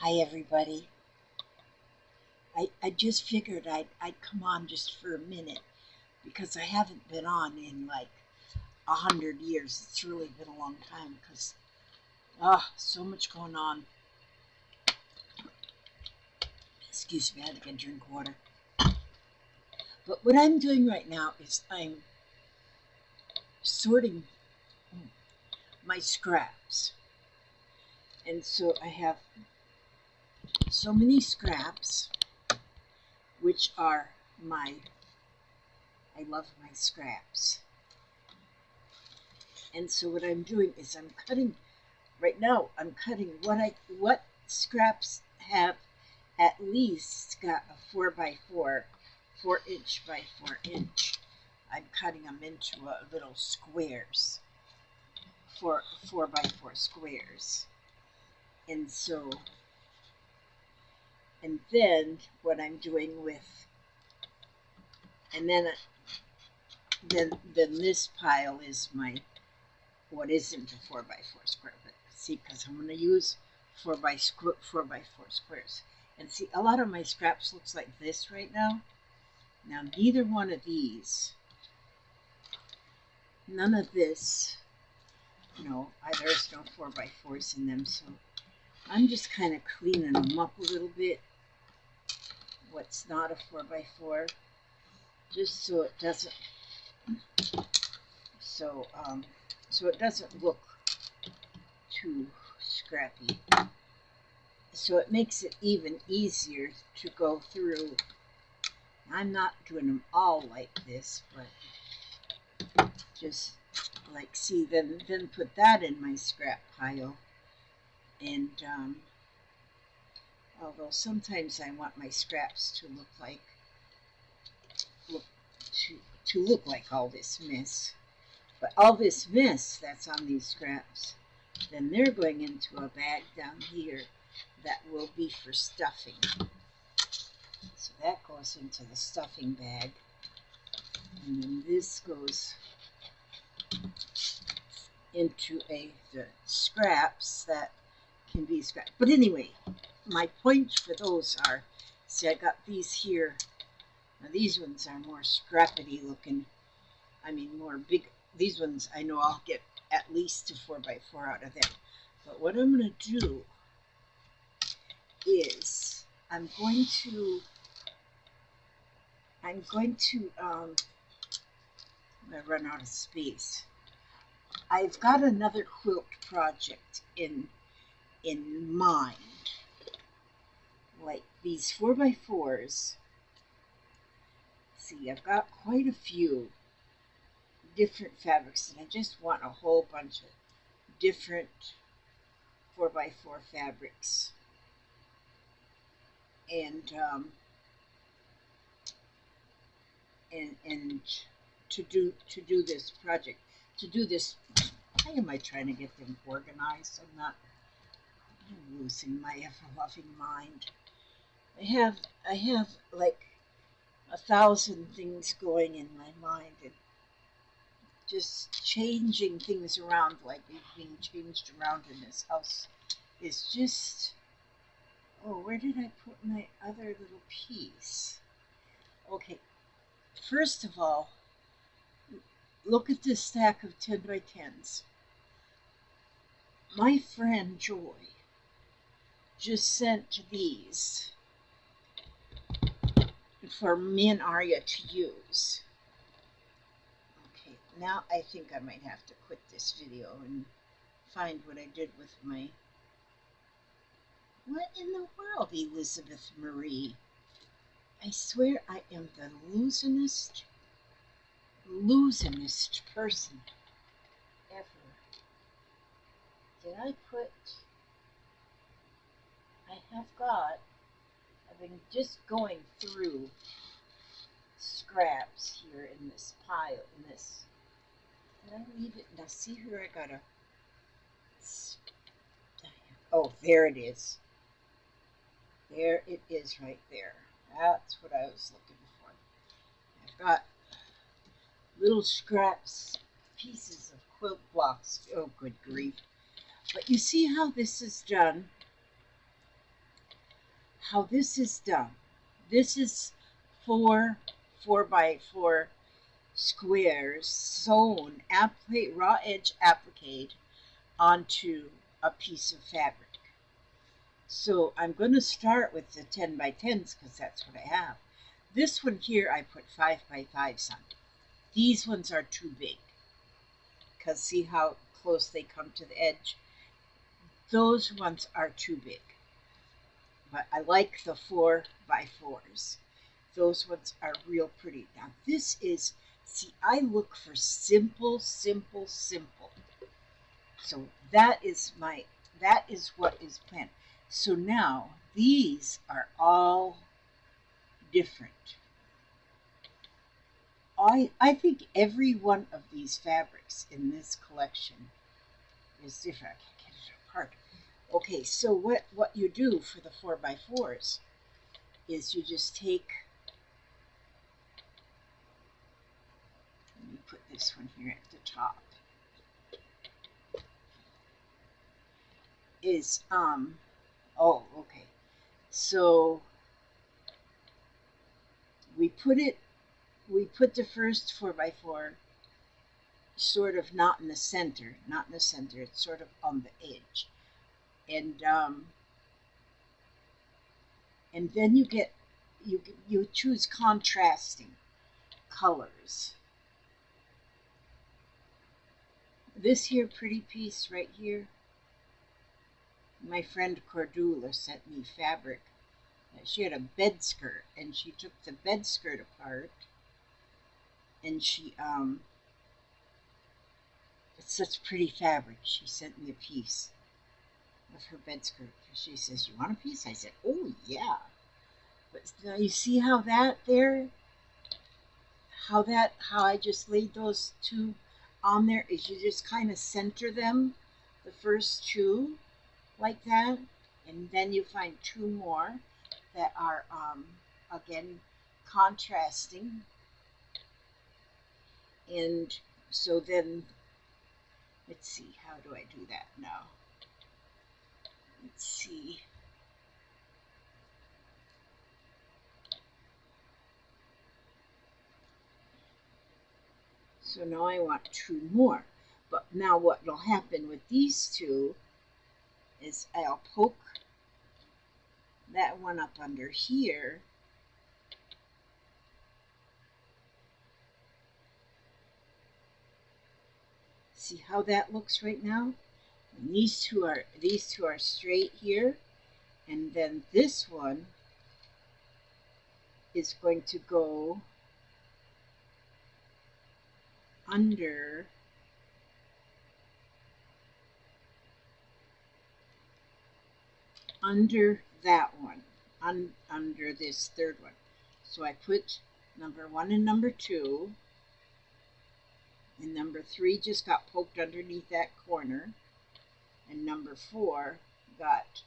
Hi everybody. I just figured I'd come on just for a minute because I haven't been on in like 100 years. It's really been a long time because so much going on. Excuse me, I had to get a drink of water. But what I'm doing right now is I'm sorting my scraps. And so I have so many scraps, which are I love my scraps. And so what I'm doing is I'm cutting. Right now, I'm cutting what scraps have at least got a 4x4, 4-inch by 4-inch. I'm cutting them into little squares, 4x4 squares, and so, and then what I'm doing with, and then this pile is my what isn't a 4x4 square, but see, because I'm going to use 4x4 squares. And see, a lot of my scraps looks like this right now. Now, neither one of these, none of this, there's no 4x4s in them, so I'm just kind of cleaning them up a little bit. What's not a 4x4, just so it doesn't, so it doesn't look too scrappy. So it makes it even easier to go through. I'm not doing them all like this, but just like, see, then put that in my scrap pile. And although sometimes I want my scraps to look like all this mess, but all this mess that's on these scraps, then they're going into a bag down here that will be for stuffing. So that goes into the stuffing bag, and then this goes into the scraps that can be scrapped. But anyway, my point for those are, see, I got these here. Now these ones are more scrappity looking. I mean, more big. These ones I know I'll get at least a 4x4 out of them. But what I'm going to do is I'm going to run out of space. I've got another quilt project in mind, like these 4x4s. See, I've got quite a few different fabrics, and I just want a whole bunch of different 4x4 fabrics. And to do this project, how am I trying to get them organized? I'm losing my ever-loving mind. I have like 1,000 things going in my mind, and just changing things around, like being changed around in this house, is just, oh, where did I put my other little piece? Okay, first of all, look at this stack of 10x10s. My friend Joy just sent these for me and Arya to use. Okay, now I think I might have to quit this video and find what I did with my... What in the world, Elizabeth Marie? I swear I am the losinest person ever. Did I put... I've been just going through scraps here in this pile, did I leave it? Now see here, I gotta... Oh, there it is. There it is right there. That's what I was looking for. I've got little scraps, pieces of quilt blocks. Oh, good grief. But you see how this is done? how this is done. This is four by four squares sewn applique, raw edge applique onto a piece of fabric. So I'm going to start with the 10 by 10s because that's what I have. This one here I put 5 by 5s on. These ones are too big because see how close they come to the edge? Those ones are too big. But I like the 4 by 4s. Those ones are real pretty. Now this is, see, I look for simple, simple, simple. So that is what is planned. So now these are all different. I think every one of these fabrics in this collection is different. I can't get it apart. Okay, so what you do for the 4 by 4s is you just take, let me put this one here at the top, is, oh, okay. So we put the first 4 by 4 sort of not in the center, it's sort of on the edge. And then you choose contrasting colors. This here pretty piece right here, my friend Cordula sent me fabric. She had a bed skirt, and she took the bed skirt apart, and she it's such pretty fabric. She sent me a piece of her bed skirt. She says, "You want a piece?" I said, "Oh yeah." But now you see how that there, how I just laid those two on there is you just kind of center them, the first two, like that, and then you find two more that are again contrasting. And so then let's see, how do I do that now? Let's see. So now I want two more. But now what will happen with these two is I'll poke that one up under here. See how that looks right now? And these two are straight here, and then this one is going to go under that one, under this third one. So I put number 1 and number 2, and number 3 just got poked underneath that corner, and number 4 got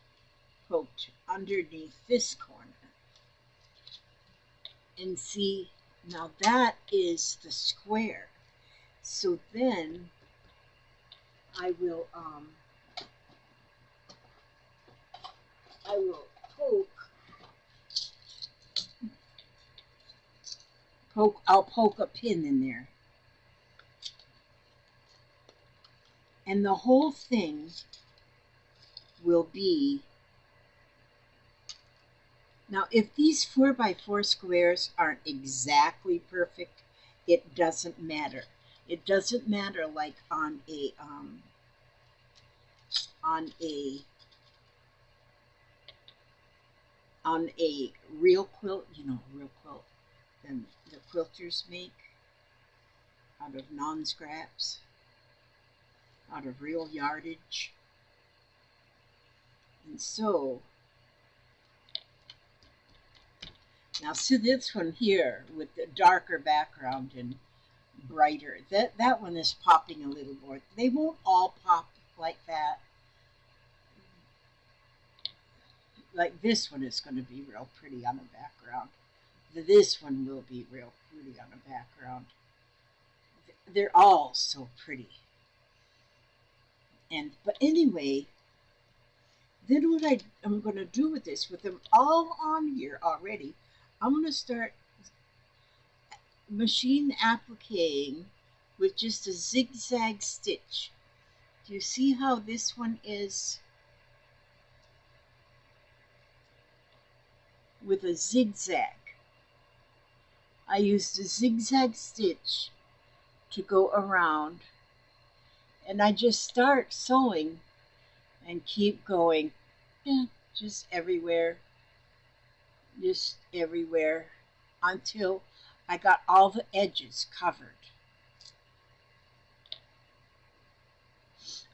poked underneath this corner. And see, now that is the square. So then I will I'll poke a pin in there. And the whole thing will be, now if these 4 by 4 squares aren't exactly perfect, it doesn't matter. It doesn't matter like on a real quilt, you know, real quilt than the quilters make out of non-scraps, out of real yardage. And so now see this one here with the darker background and brighter. That one is popping a little more. They won't all pop like that. Like this one is going to be real pretty on the background. This one will be real pretty on the background. They're all so pretty. But anyway, then what I'm going to do with this, with them all on here already, I'm going to start machine appliquing with just a zigzag stitch. Do you see how this one is with a zigzag? I used a zigzag stitch to go around, and I just start sewing and keep going. Yeah, just everywhere until I got all the edges covered.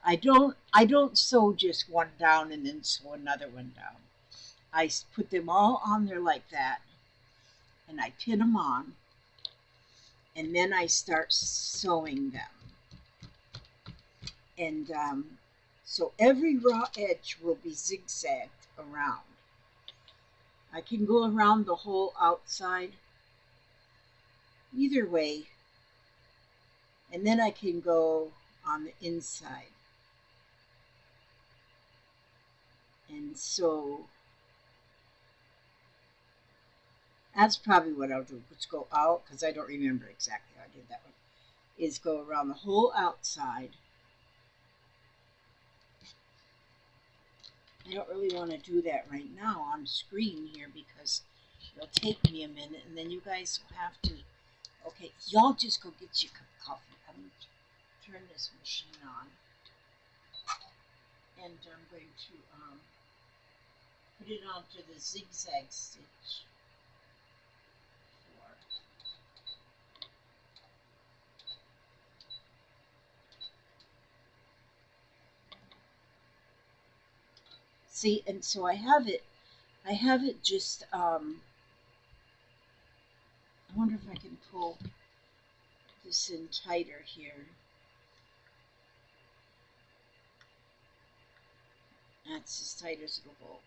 I don't sew just one down and then sew another one down. I put them all on there like that, and I pin them on, and then I start sewing them. And so every raw edge will be zigzagged around. I can go around the whole outside either way, and then I can go on the inside. And so that's probably what I'll do. Let's go out, because I don't remember exactly how I did that one. Is go around the whole outside. I don't really want to do that right now on screen here because it'll take me a minute, and then you guys will have to. Okay, y'all just go get your cup of coffee. I'm going to turn this machine on, and I'm going to put it onto the zigzag stitch. See, and so I have it just, I wonder if I can pull this in tighter here. That's as tight as it'll go.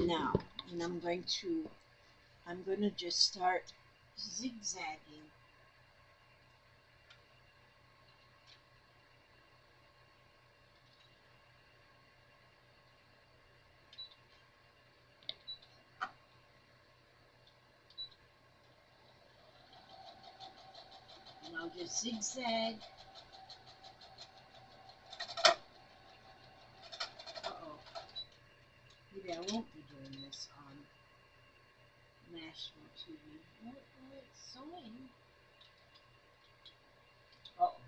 Now, and I'm going to just start zigzagging. And I'll just zigzag. Uh-oh. Maybe I won't be doing this on national TV. Oh, it's sewing. Uh-oh,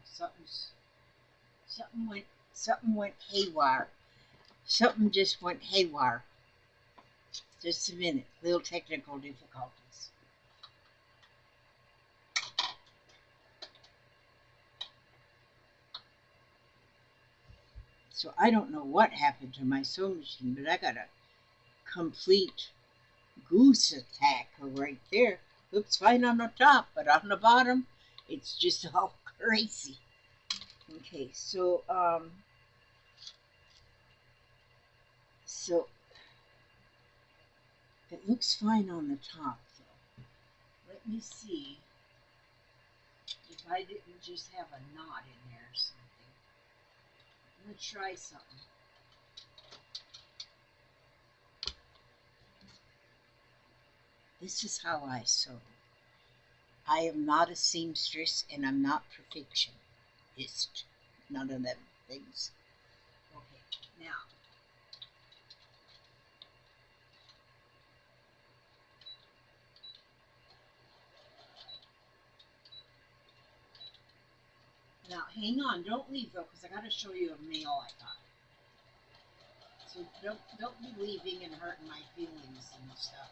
something went haywire. Something just went haywire. Just a minute. Little technical difficulties. So I don't know what happened to my sewing machine, but I got a complete goose attack right there. Looks fine on the top, but on the bottom, it's just all crazy. Okay, so it looks fine on the top, though. Let me see if I didn't just have a knot in there or something. I'm going to try something. This is how I sew. I am not a seamstress, and I'm not perfectionist. None of them things. Okay, now hang on, don't leave though, because I got to show you a mail I got. So don't be leaving and hurting my feelings and stuff.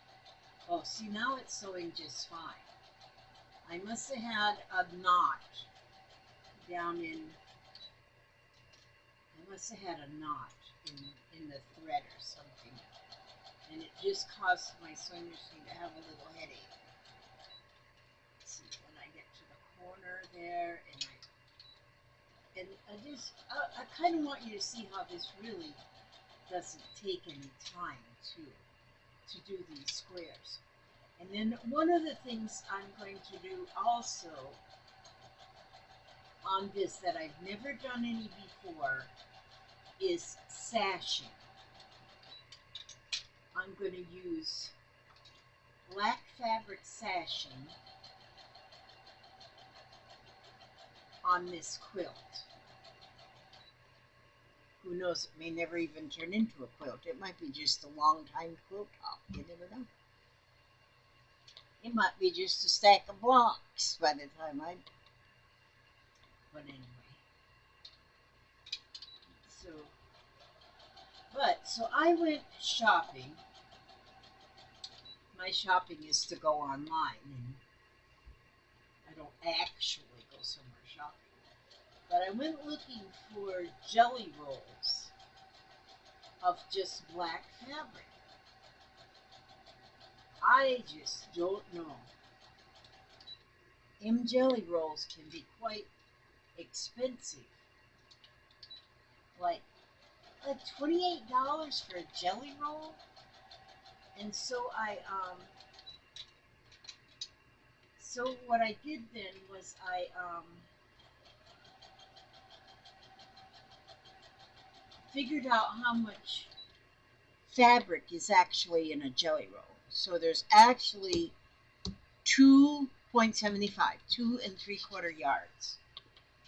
Oh, see, now it's sewing just fine. I must have had a knot down in. I must have had a knot in the thread or something, and it just caused my sewing machine to have a little headache. Let's see, when I get to the corner there, and I kind of want you to see how this really doesn't take any time to do these squares. And then one of the things I'm going to do also on this that I've never done any before is sashing. I'm going to use black fabric sashing on this quilt. Who knows, it may never even turn into a quilt. It might be just a long time quilt top. You never know. It might be just a stack of blocks by the time I... But anyway. So I went shopping. My shopping is to go online, and I don't actually go somewhere shopping. But I went looking for jelly rolls of just black fabric. I just don't know. Them jelly rolls can be quite expensive. Like $28 for a jelly roll. And so so what I did then was I figured out how much fabric is actually in a jelly roll. So there's actually 2.75, 2 3/4 yards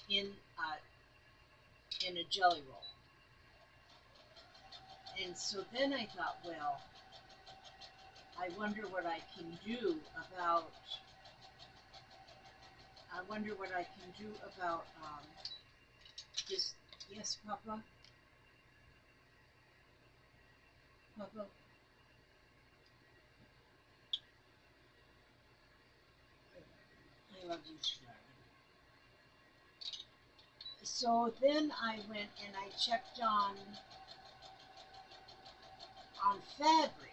in a jelly roll. And so then I thought, well, I wonder what I can do about just, yes, Papa? Papa? I love you, darling. So then I went and I checked on fabric.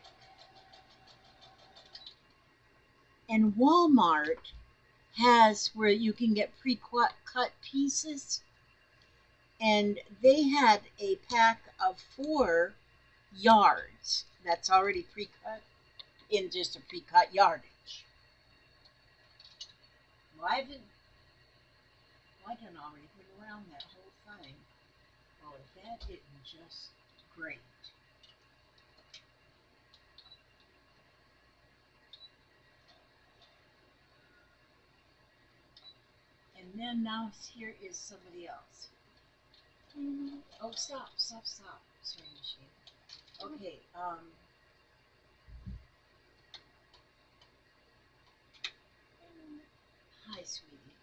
And Walmart has where you can get pre-cut pieces. And they had a pack of 4 yards that's already pre-cut in just a pre-cut yardage. Well, I done already been around that whole thing. Oh, if that isn't just great. And then now here is somebody else. Oh, stop. Sorry, machine. Okay, hi, sweetie.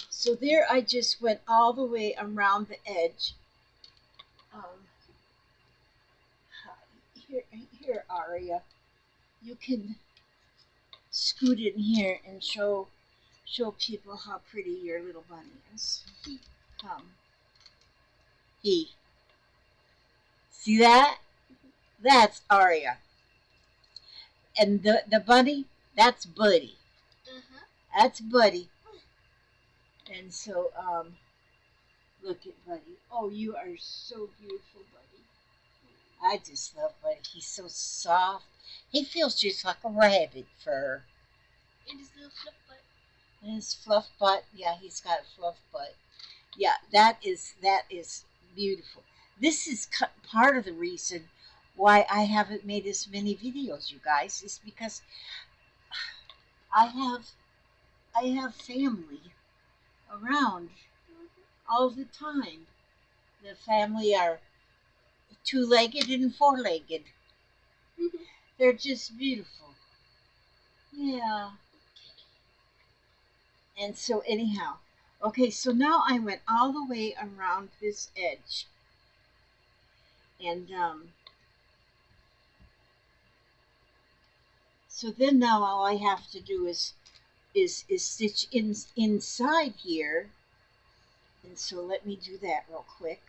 So there I just went all the way around the edge. Here, Aria, you can scoot in here and show people how pretty your little bunny is. Come. See that? That's Aria. And the bunny, that's Buddy. That's Buddy. And so, look at Buddy. Oh, you are so beautiful, Buddy. I just love Buddy. He's so soft. He feels just like a rabbit fur. And his little fluff butt. And his fluff butt. Yeah, he's got a fluff butt. Yeah, that is beautiful. This is part of the reason why I haven't made as many videos, you guys, is because I have family around all the time. The family are 2-legged and 4-legged. They're just beautiful. Yeah. And so anyhow, okay, so now I went all the way around this edge. And so then now all I have to do is stitch inside here. And so let me do that real quick.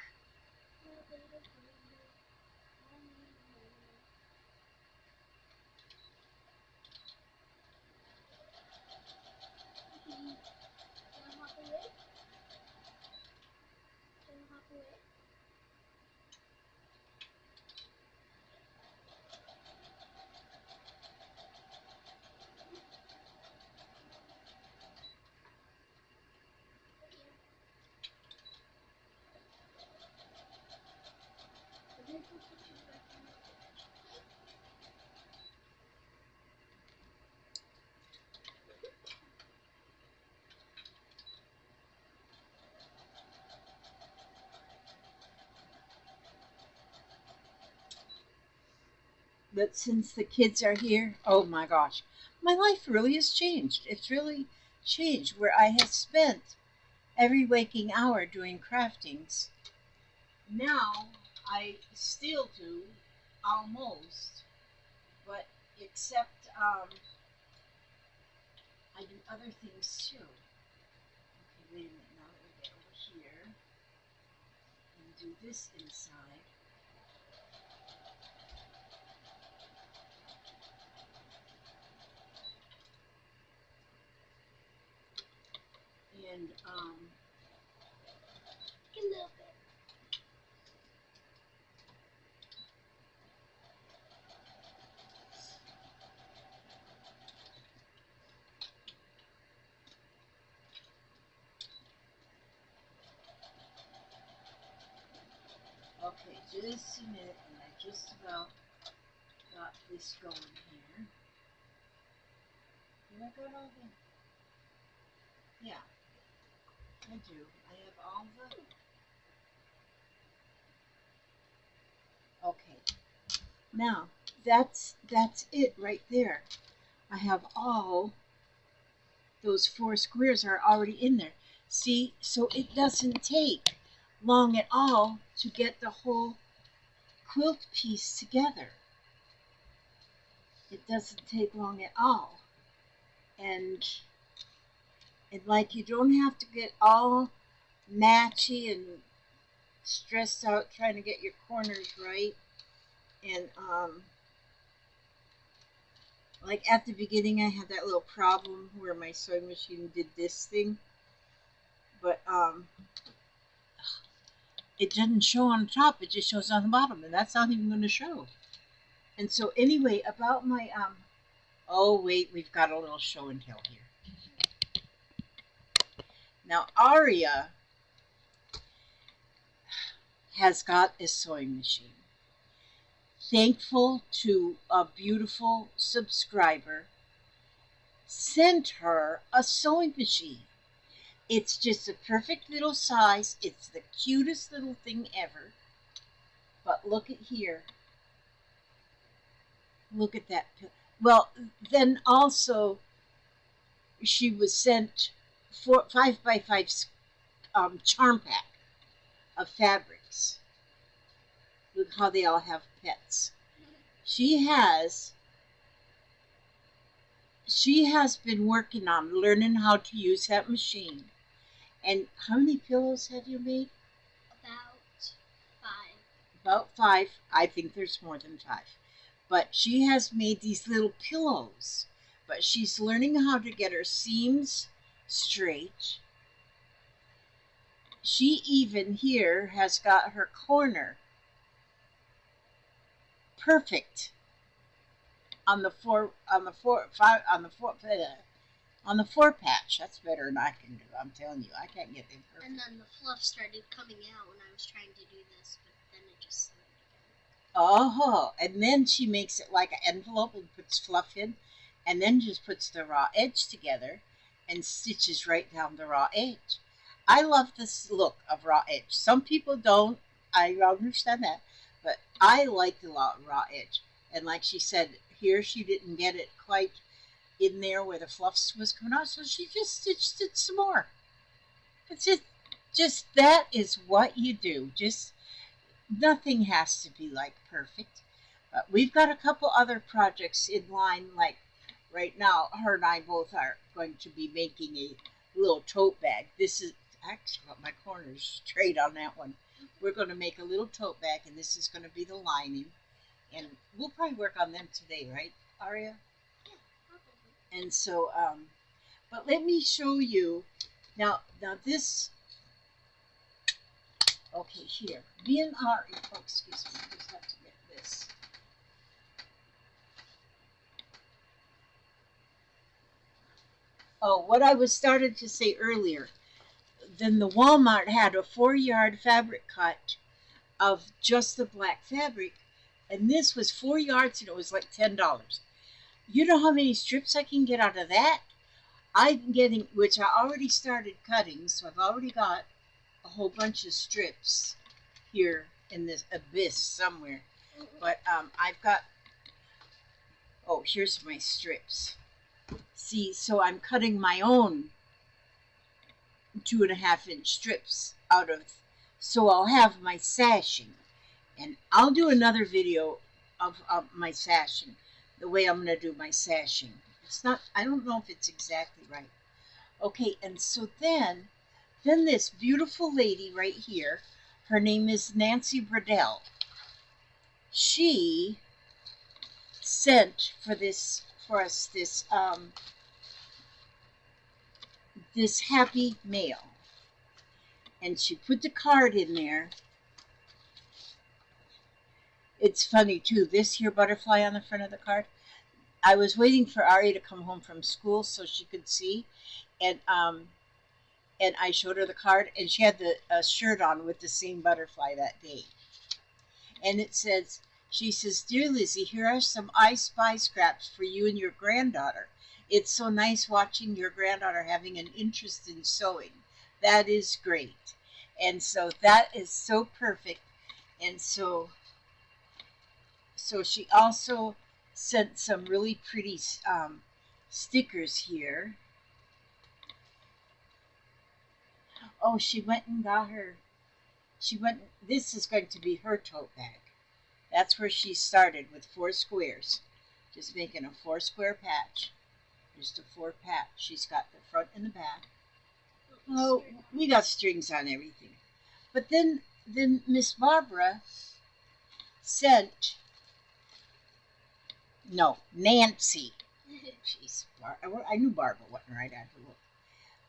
But since the kids are here, oh my gosh, my life really has changed. It's really changed where I have spent every waking hour doing craftings. Now I still do almost, but except I do other things too. Okay, wait a minute. Now let me get over here and do this inside. And A little bit. okay, just a minute, and I just about got this going here. Did I got all the? Yeah, I do. I have all the. Okay, now that's it right there. I have all those four squares are already in there. See, so it doesn't take long at all to get the whole quilt piece together. It doesn't take long at all. And like you don't have to get all matchy and stressed out trying to get your corners right. And like at the beginning I had that little problem where my sewing machine did this thing. But it doesn't show on the top, it just shows on the bottom, and that's not even going to show. And so anyway, about my oh wait, we've got a little show and tell here. Now Aria has got a sewing machine. Thankful to a beautiful subscriber sent her a sewing machine. It's just a perfect little size. It's the cutest little thing ever. But look at here. Look at that. Well, then also she was sent 5x5 charm pack of fabrics. Look how they all have pets. She has been working on learning how to use that machine. And how many pillows have you made? About 5. About 5. I think there's more than 5. But she has made these little pillows. But she's learning how to get her seams straight. She even here has got her corner perfect on the four patch. That's better than I can do. I'm telling you, I can't get them perfect. And then the fluff started coming out when I was trying to do this, but then it just slid again. Oh, and then she makes it like an envelope and puts fluff in, and then just puts the raw edge together and stitches right down the raw edge. I love this look of raw edge. Some people don't. I understand that, but I like the raw edge. And like she said, here she didn't get it quite in there where the fluff was coming out, so she just stitched it some more. It's just that is what you do. Just nothing has to be like perfect. But we've got a couple other projects in line. Like right now, her and I both are going to be making a little tote bag. This is actually got my corners straight on that one. We're going to make a little tote bag, and this is going to be the lining. And we'll probably work on them today, right, Aria? Yeah, probably. And so, but let me show you. Now this, okay, here. Me and Aria, oh, excuse me, I just have to get this. Oh, what I was started to say earlier, then the Walmart had a 4-yard fabric cut of just the black fabric, and this was 4 yards, and it was like $10. You know how many strips I can get out of that? I'm getting, which I already started cutting, so I've already got a whole bunch of strips here in this abyss somewhere. But I've got Oh, here's my strips. See, so I'm cutting my own 2.5-inch strips out of, so I'll have my sashing. And I'll do another video of my sashing, the way I'm going to do my sashing. It's not, I don't know if it's exactly right. Okay, and so then this beautiful lady right here, her name is Nancy Bradell. She sent for us this happy mail, and she put the card in there. It's funny too, this here butterfly on the front of the card. I was waiting for Ari to come home from school so she could see, and I showed her the card, and she had the shirt on with the same butterfly that day. And it says, she says, "Dear Lizzie, here are some I Spy scraps for you and your granddaughter. It's so nice watching your granddaughter having an interest in sewing. That is great." And so that is so perfect. And so she also sent some really pretty stickers here. Oh, she went and got her. This is going to be her tote bag. That's where she started with 4 squares. Just making a 4-square patch. Just a 4 patch. She's got the front and the back. Oh, we got strings on everything. But then Miss Barbara sent, no, Nancy. Jeez, I knew Barbara wasn't right after look.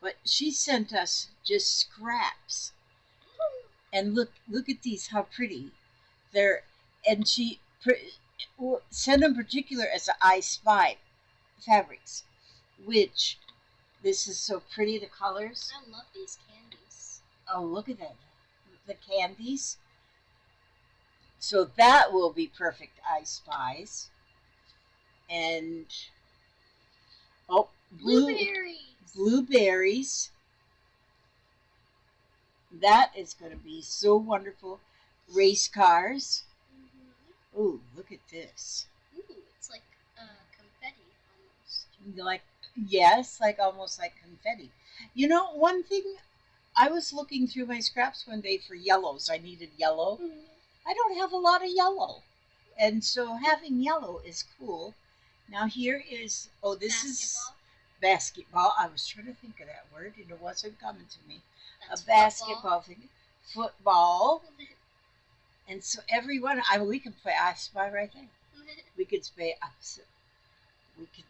But she sent us just scraps. And look at these, how pretty. And she sent them particular as I Spy fabrics, which this is so pretty, the colors. I love these candies. Oh, look at that. The candies. So that will be perfect I Spies. And, oh, blueberries. That is going to be so wonderful. Race cars. Mm-hmm. Ooh, look at this. Ooh, it's like confetti almost. Like, yes, like almost like confetti. You know, one thing, I was looking through my scraps one day for yellows. I needed yellow. Mm-hmm. I don't have a lot of yellow. And so having yellow is cool. Now here is, oh, this is basketball. I was trying to think of that word and it wasn't coming to me. That's a basketball thing. Football. And so everyone, we can play I Spy right there. We could play opposite. We could,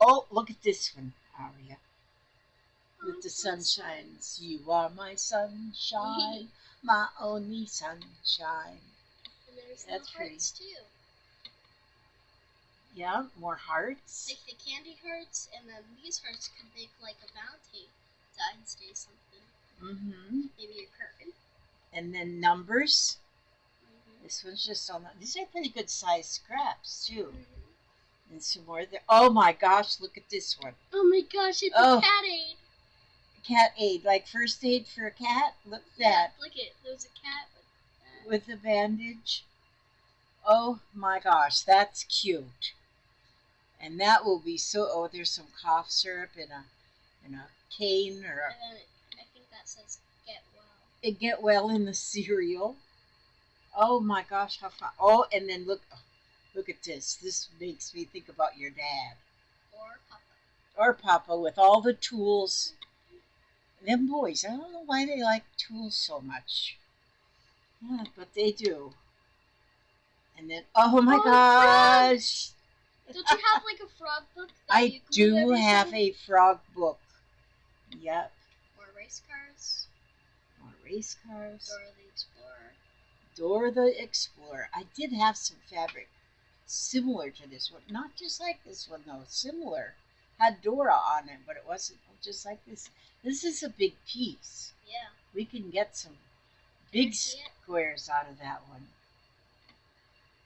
oh, look at this one, Aria. With the sunshines. You are my sunshine, my only sunshine. And there's that's the hearts too. Yeah, more hearts. Like the candy hearts, and then these hearts could make like a Valentine's Day something. Mm-hmm. Maybe a curtain. And then numbers. Mm-hmm. This one's just on. These are pretty good sized scraps too. Mm-hmm. And some more there. Oh my gosh! Look at this one. Oh my gosh! It's a cat aid. Cat aid, like first aid for a cat. Look at that. Look it. There's a cat with a bandage. Oh my gosh, that's cute. And that will be so. Oh, there's some cough syrup in a cane or a. And then I think that says "get well." It get well in the cereal. Oh my gosh, how fun! Oh, and then look at this. This makes me think about your dad. Or Papa. Or Papa with all the tools. Them boys, I don't know why they like tools so much. Yeah, but they do. And then, oh my gosh. Don't you have like a frog book? I do have a frog book. Yep. More race cars. More race cars. Dora the Explorer. Dora the Explorer. I did have some fabric similar to this one. Not just like this one though. Similar. Had Dora on it, but it wasn't just like this. This is a big piece. Yeah. We can get some big squares out of that one.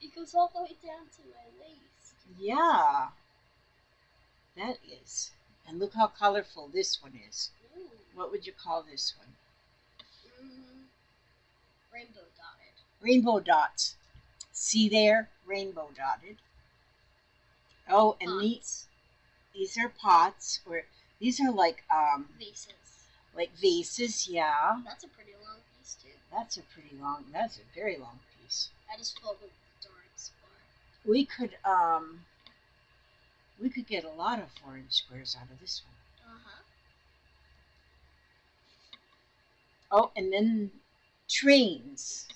It goes all the way down to my waist. Yeah. That is. And look how colorful this one is. Ooh. What would you call this one? Rainbow dotted. Rainbow dots. See there? Rainbow dotted. Oh, and Pots. these are pots, or these are like Vases. like vases. Yeah, That's a pretty long piece too. that's a very long piece. I just filled with the door explorer. We could get a lot of 4-inch squares out of this one. Uh-huh. Oh, and then trains.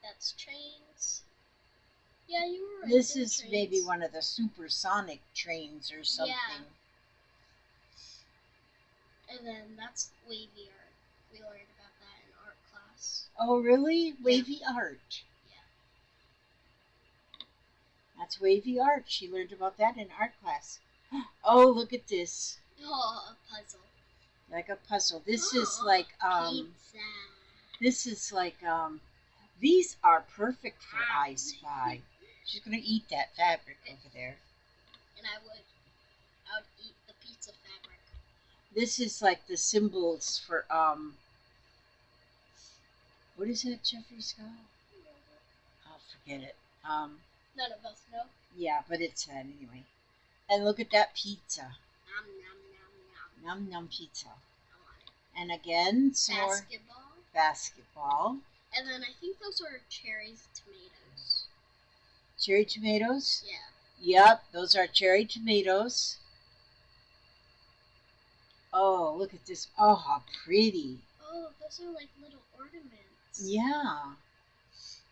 That's trains. Yeah, you were right. This They're is trains. maybe one of the supersonic trains or something. Yeah. And then that's wavy art. We learned about that in art class. Oh, really? Wavy art. Yeah. That's wavy art. She learned about that in art class. Oh, look at this. Oh, a puzzle. Like a puzzle. This is like pizza. This is like these are perfect for I Spy. She's gonna eat that fabric over there. And I would eat the pizza fabric. This is like the symbols for what is that, Jeffrey Scott? I'll forget it. None of us know. Yeah, but it's that anyway. And look at that pizza. Nom nom nom nom. Num num pizza. I want it. And again, some more basketball. And then I think those are cherries, tomatoes. Cherry tomatoes? Yeah. Yep, those are cherry tomatoes. Oh, look at this. Oh, how pretty. Oh, those are like little ornaments. Yeah.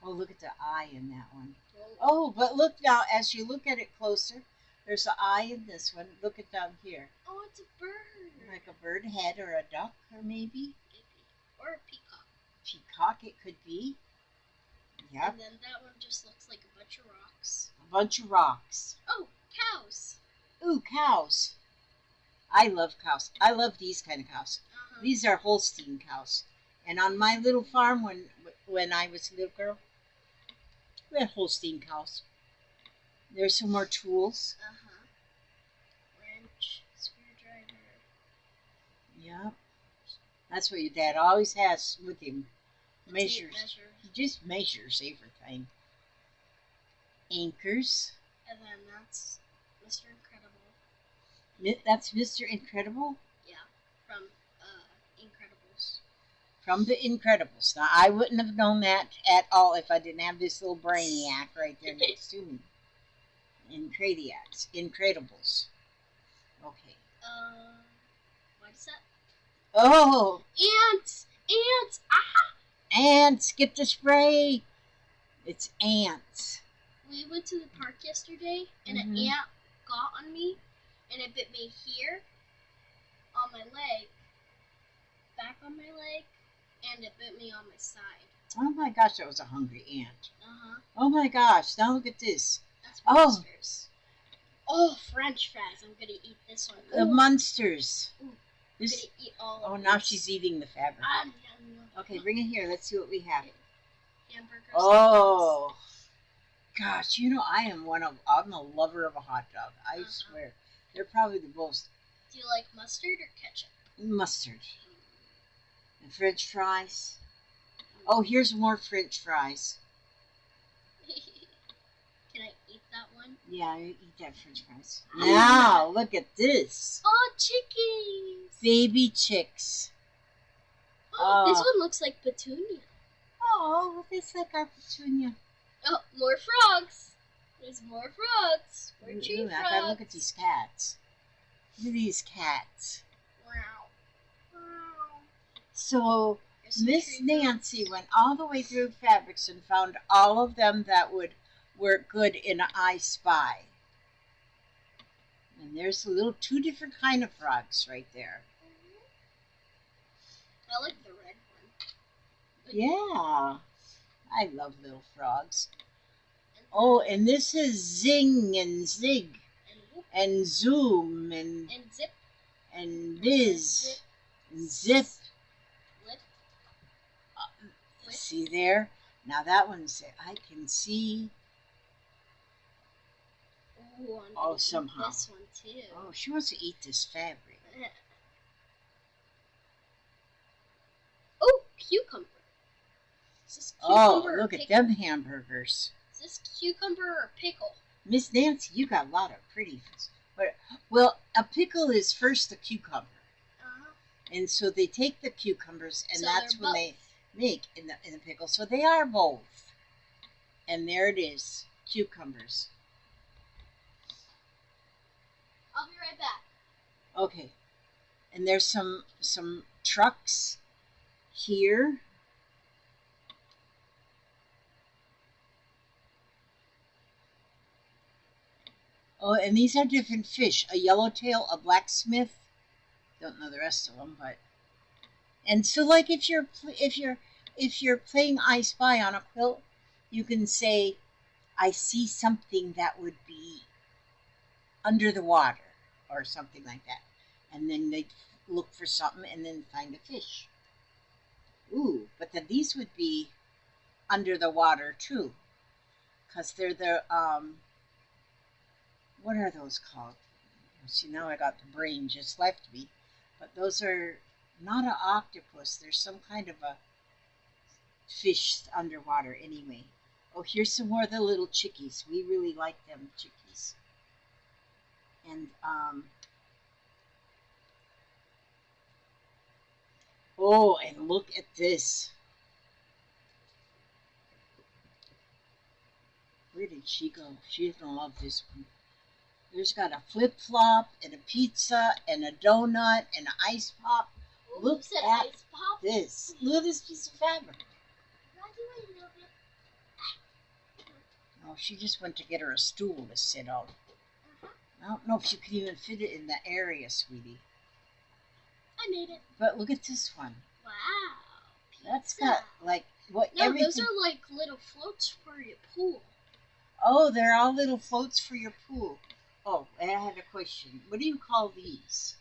Oh, look at the eye in that one. Oh, but look now, as you look at it closer, there's an eye in this one. Look at down here. Oh, it's a bird. Like a bird head or a duck, or maybe. Or a peacock. Peacock, it could be. Yep. And then that one just looks like a bunch of rocks. A bunch of rocks. Oh, cows. Ooh, cows. I love cows. I love these kind of cows. These are Holstein cows. And on my little farm, when I was a little girl, we had Holstein cows. There's some more tools. Wrench, screwdriver. Yep. That's what your dad always has with him. Measures. He just measures everything. Anchors. And then that's Mr. Incredible. That's Mr. Incredible? Yeah, from Incredibles. From the Incredibles. Now, I wouldn't have known that at all if I didn't have this little brainiac right there next to me. Incredibles. Okay. What is that? Oh! Ants! Ants! Ah! Ants! Get the spray! It's ants. We went to the park yesterday, and an ant got on me, and it bit me here, on my leg, back on my leg, and it bit me on my side. Oh my gosh, that was a hungry ant. Oh my gosh, now look at this. That's monsters. Oh, French fries. I'm gonna eat this one. The monsters. Ooh. This... I'm gonna eat all of now she's eating the fabric. Okay, bring it here. Let's see what we have. Hamburgers. Oh. Gosh, you know, I'm a lover of a hot dog. I swear. They're probably the most. Do you like mustard or ketchup? Mustard. And French fries. Oh, here's more French fries. Can I eat that one? Yeah, you eat that French fries. Now, look at this. Oh, chickens. Baby chicks. Oh, this one looks like Petunia. Oh, it's like our Petunia. Oh, more frogs. There's more frogs. More tree frogs. I gotta look at these cats. Look at these cats. Wow. So, Miss Nancy went all the way through fabrics and found all of them that would work good in I Spy. And there's two different kind of frogs right there. I like the red one. Yeah. I love little frogs. Oh, and this is Zing and Zig and Zoom and Zip and Viz and Zip. See there? Now that one's I can see. Ooh, oh, somehow. This one too. Oh, she wants to eat this fabric. Oh, cucumber. Is this cucumber look or at them hamburgers. Is this cucumber or pickle? Miss Nancy, you got a lot of pretty. But well, a pickle is first the cucumber, and so they take the cucumbers, and So that's they're when both. they make in the pickle. So they are both. And there it is, cucumbers. I'll be right back. Okay, and there's some trucks here. Oh, and these are different fish. A yellowtail, a blacksmith. Don't know the rest of them, but and so like if you're playing I Spy on a quilt, you can say, I see something that would be under the water or something like that, and then they look for something and then find a fish. Ooh, but then these would be under the water too, because they're the what are those called? See, now I got the brain just left me, but those are not an octopus. There's some kind of a fish underwater anyway. Oh, here's some more of the little chickies. We really like them chickies. And oh, and look at this. Where did she go? She's gonna love this one. There's got a flip flop and a pizza and a donut and an ice pop. Look at ice pop? this. Look at this piece of fabric. Oh, she just went to get her a stool to sit on. I don't know if you can even fit it in the area, sweetie. I made it. But look at this one. Wow. Pizza. That's got like what No, everything. those are like little floats for your pool. Oh, they're all little floats for your pool. Oh, and I had a question. What do you call these?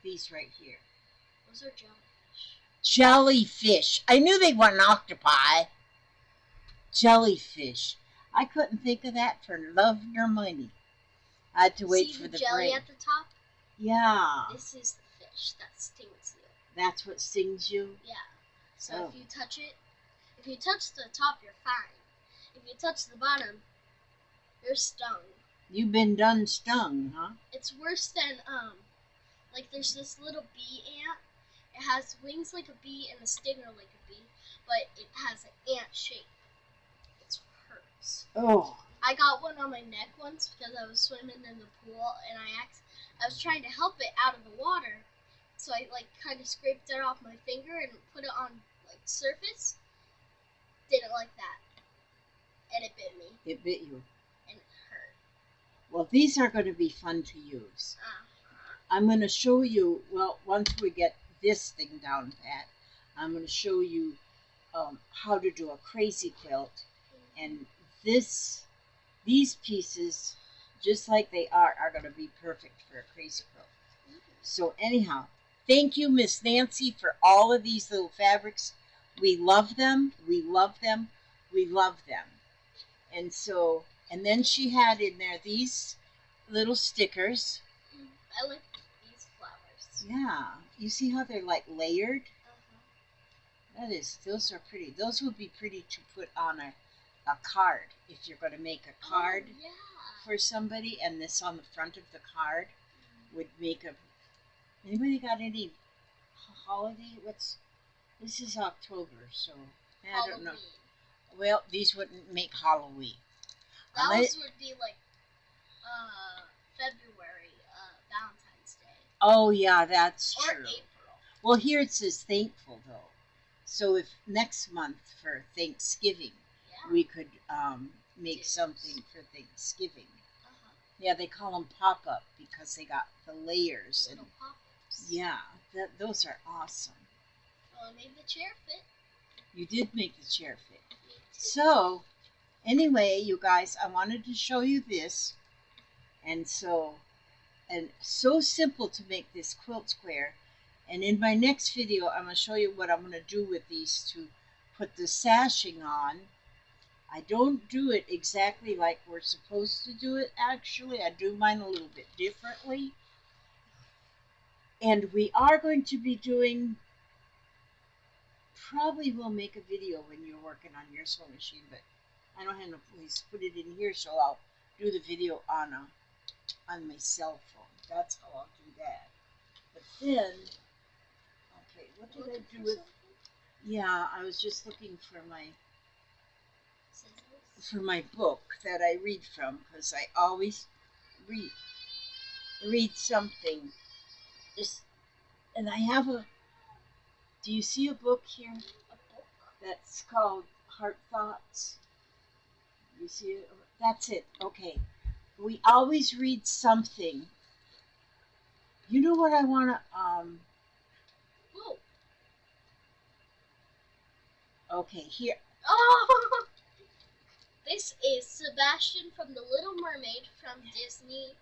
These right here. Those are jellyfish. Jellyfish. I knew they weren't octopi. Jellyfish. I couldn't think of that for love nor money. I had to wait See for the the jelly break. at the top? Yeah. This is the fish that stings you. That's what stings you? Yeah. So Oh. if you touch it, if you touch the top, you're fine. If you touch the bottom, you're stung. You've been done stung, huh? It's worse than like there's this little bee ant. It has wings like a bee and a stinger like a bee, but it has an ant shape. It hurts. Oh. I got one on my neck once because I was swimming in the pool and I was trying to help it out of the water, so I like kind of scraped it off my finger and put it on like surface. Didn't like that, and it bit me. It bit you. And it hurt. Well, these are going to be fun to use. I'm going to show you, well, once we get this thing down pat, I'm going to show you how to do a crazy quilt. And these pieces, just like they are going to be perfect for a crazy quilt. So anyhow, thank you, Miss Nancy, for all of these little fabrics. We love them. We love them. We love them. And so, and then she had in there these little stickers. I like these flowers. Yeah, you see how they're like layered? Those are pretty. Those would be pretty to put on a card if you're going to make a card for somebody, and this on the front of the card would make a. Anybody got any holiday? This is October, so I don't know. Well, these wouldn't make Halloween. Those would be like February, Valentine's Day. Oh yeah, that's or true. April. Well, here it says thankful though. So if next month for Thanksgiving, we could make something for Thanksgiving. Yeah, they call them pop-up because they got the layers. Little pop-ups. Yeah, those are awesome. Well, I made the chair fit. You did make the chair fit. So, anyway, you guys, I wanted to show you this. And so simple to make this quilt square. And in my next video, I'm going to show you what I'm going to do with these to put the sashing on. I don't do it exactly like we're supposed to do it, actually. I do mine a little bit differently. And we are going to be doing, probably we'll make a video when you're working on your sewing machine, but I don't have no place to put it in here, so do the video on my cell phone. That's how I'll do that. But then, okay, what did I do with? Yeah, I was just looking for my book that I read from because I always read something. Just and I have a. Do you see a book here? A book? That's called Heart Thoughts. You see it? That's it. Okay. We always read something. You know what I want to Oh. Okay, here. Oh. This is Sebastian from The Little Mermaid from Disney.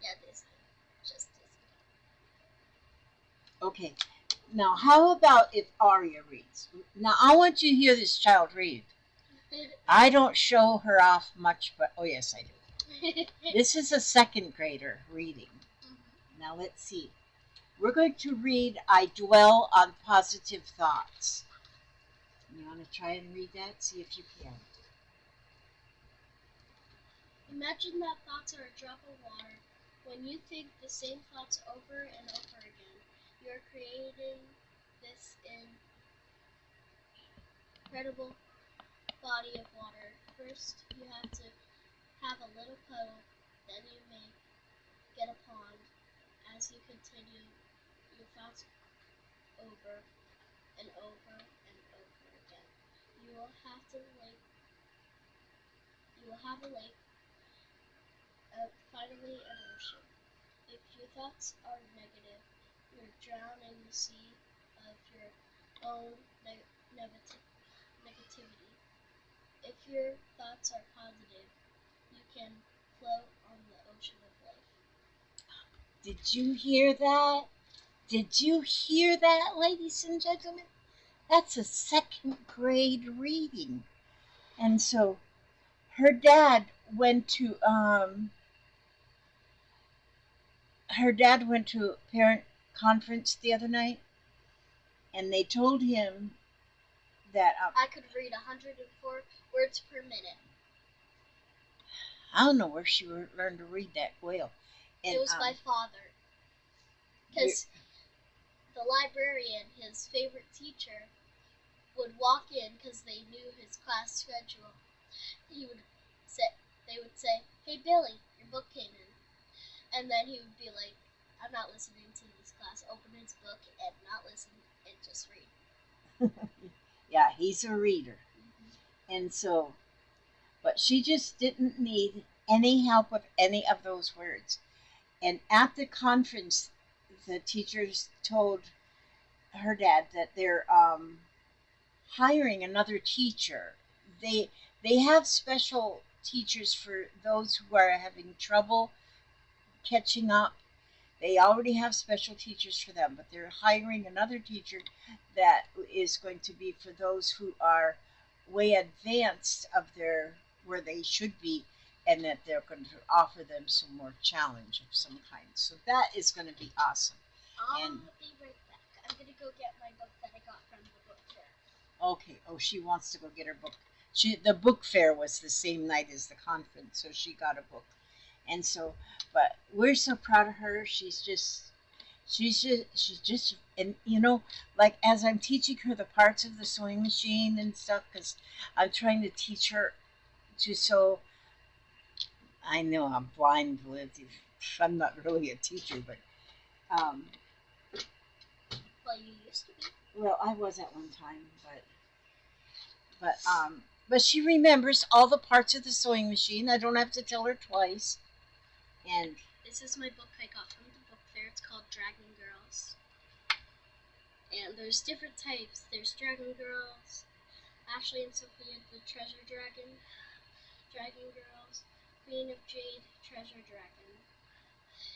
Yeah, Disney. Just Disney. Okay. Now, how about if Aria reads? Now, I want you to hear this child read. I don't show her off much, but oh yes, I do. This is a second grader reading. Now let's see. We're going to read I Dwell on Positive Thoughts. You want to try and read that? See if you can. Imagine that thoughts are a drop of water. When you think the same thoughts over and over again, you are creating this incredible body of water. First, you have to have a little puddle, then you may get a pond. As you continue your thoughts over and over and over again, you will have a lake, finally an ocean. If your thoughts are negative, you're drowning the sea of your own negativity. If your thoughts are positive, you can float on the ocean of life. Did you hear that? Did you hear that, ladies and gentlemen? That's a second grade reading. And so her dad went to a parent conference the other night, and they told him that I could read 104 words per minute. I don't know where she learned to read that well. And, it was my father. Because the librarian, his favorite teacher, would walk in because they knew his class schedule. They would say, "Hey Billy, your book came in," and then he would be like, "I'm not listening to this class." Open his book and not listen and just read. Yeah, he's a reader, and so, but she just didn't need any help with any of those words. And at the conference, the teachers told her dad that they're hiring another teacher. They have special teachers for those who are having trouble catching up. They already have special teachers for them, but they're hiring another teacher that is going to be for those who are way advanced of their where they should be, and that they're going to offer them some more challenge of some kind. So that is going to be awesome. I'll be right back. I'm going to go get my book that I got from the book fair. Okay. Oh, she wants to go get her book. The book fair was the same night as the conference, so she got a book. And so, but we're so proud of her. She's just, and like as I'm teaching her the parts of the sewing machine and stuff, because I'm trying to teach her to sew. I know I'm blind, Liz. I'm not really a teacher, but well, you used to be. Well, I was at one time, but she remembers all the parts of the sewing machine. I don't have to tell her twice. And this is my book I got from the book fair. It's called Dragon Girls. And there's different types. There's Dragon Girls, Ashley and Sophia, the Treasure Dragon, Dragon Girls, Queen of Jade, Treasure Dragon.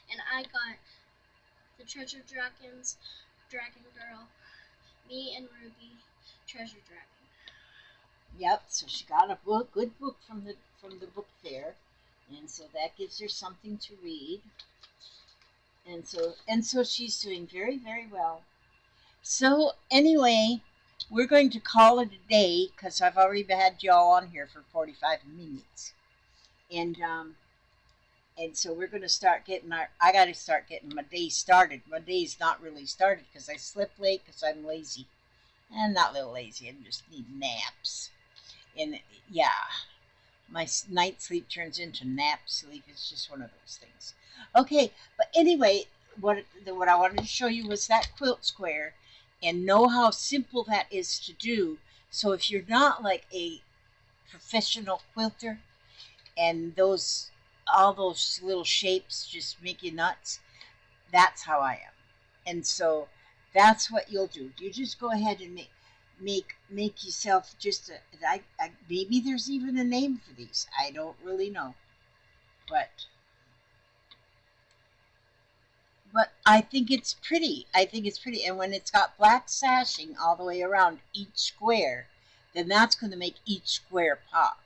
And I got the Treasure Dragons, Dragon Girl, me and Ruby, Treasure Dragon. Yep, so she got a good book from the book fair, and so that gives her something to read. And so she's doing very, very well. So anyway, we're going to call it a day because I've already had y'all on here for 45 minutes. And so we're going to start getting I got to start getting my day started. My day's not really started because I slept late because I'm lazy. I'm not a little lazy. I just need naps. And yeah, my night sleep turns into nap sleep. It's just one of those things. Okay, but anyway, what I wanted to show you was that quilt square, and know how simple that is to do. So if you're not like a professional quilter, and those all those little shapes just make you nuts, that's how I am. And so that's what you'll do. You just go ahead and make yourself just maybe there's even a name for these. I don't really know, but I think it's pretty. I think it's pretty. And when it's got black sashing all the way around each square, then that's going to make each square pop.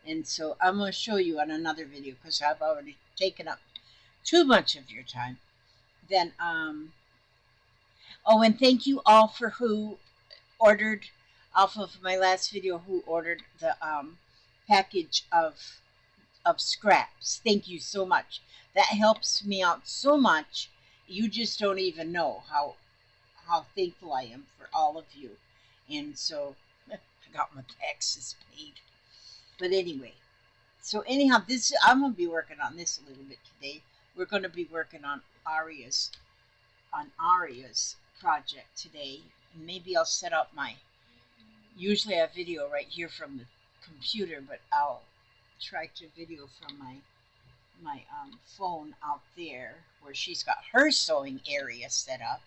And so I'm going to show you on another video because I've already taken up too much of your time. Then, oh, and thank you all for who ordered off of my last video, who ordered the package of scraps. Thank you so much. That helps me out so much. You just don't even know how thankful I am for all of you. And so I got my taxes paid. But anyway, so anyhow, this I'm gonna be working on this a little bit today. We're gonna be working on Aria's project today. And maybe I'll set up my. Usually I have video right here from the computer, but I'll try to video from my phone out there where she's got her sewing area set up,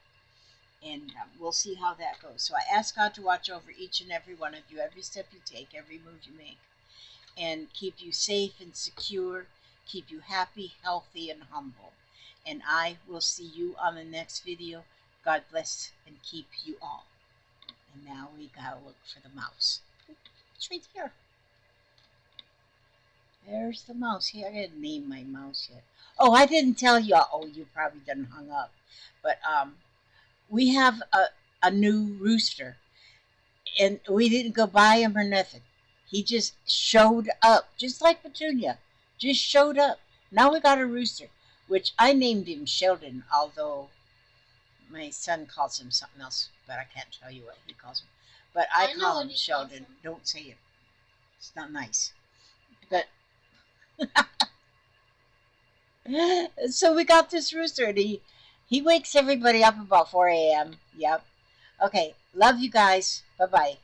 and we'll see how that goes. So I ask God to watch over each and every one of you, every step you take, every move you make, and keep you safe and secure, keep you happy, healthy, and humble. And I will see you on the next video. God bless and keep you all. And now we gotta look for the mouse. It's right here. There's the mouse. Here, I didn't name my mouse yet. Oh, I didn't tell you. Oh, you probably done hung up. But we have a new rooster, and we didn't go buy him or nothing. He just showed up, just like Petunia, just showed up. Now we got a rooster, which I named him Sheldon, although my son calls him something else, but I can't tell you what he calls him. But I call him Sheldon. Don't say it. It's not nice. But so we got this rooster, and he wakes everybody up about 4 a.m. Yep. Okay. Love you guys. Bye bye.